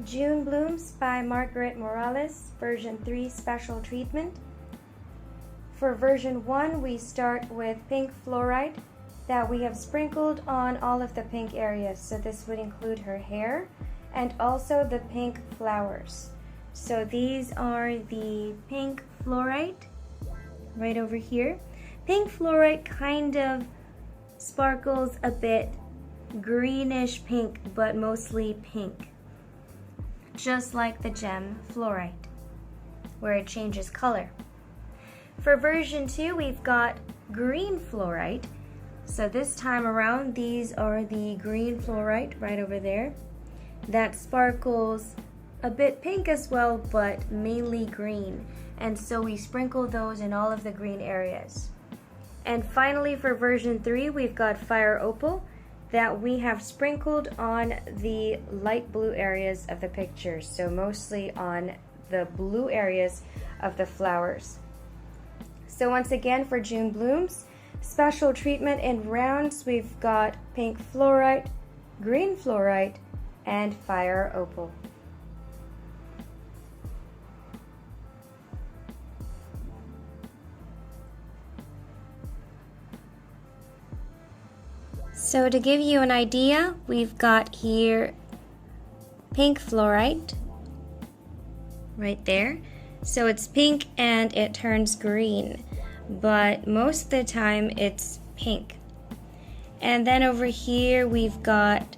June Blooms by Margaret Morales, version 3 special treatment. For version 1, we start with pink fluorite that we have sprinkled on all of the pink areas. So this would include her hair and also the pink flowers. So these are the pink fluorite right over here. Pink fluorite kind of sparkles a bit greenish pink, but mostly pink, just like the gem fluorite, where it changes color. For version 2, we've got green fluorite. So this time around, these are the green fluorite right over there that sparkles a bit pink as well, but mainly green. And so we sprinkle those in all of the green areas. And finally, for version 3, we've got fire opal that we have sprinkled on the light blue areas of the picture, so mostly on the blue areas of the flowers. So once again, for June Blooms, special treatment in rounds, we've got pink fluorite, green fluorite, and fire opal. So to give you an idea, we've got here pink fluorite right there. So it's pink and it turns green, but most of the time it's pink. And then over here we've got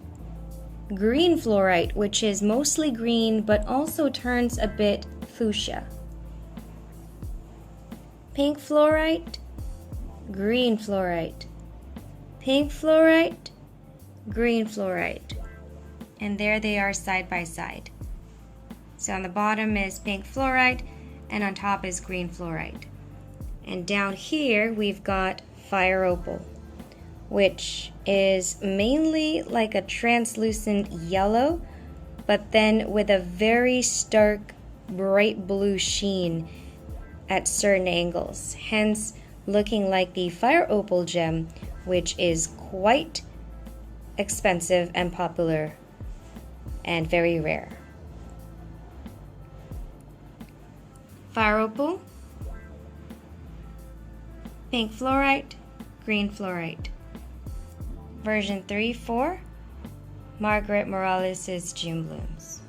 green fluorite, which is mostly green but also turns a bit fuchsia. Pink fluorite, green fluorite, pink fluorite, green fluorite, and there they are side by side. So on the bottom is pink fluorite and on top is green fluorite. And down here we've got fire opal, which is mainly like a translucent yellow, but then with a very stark bright blue sheen at certain angles, hence looking like the fire opal gem, which is quite expensive and popular and very rare. Fire opal, pink fluorite, green fluorite. Version 3-4, Margaret Morales' June Blooms.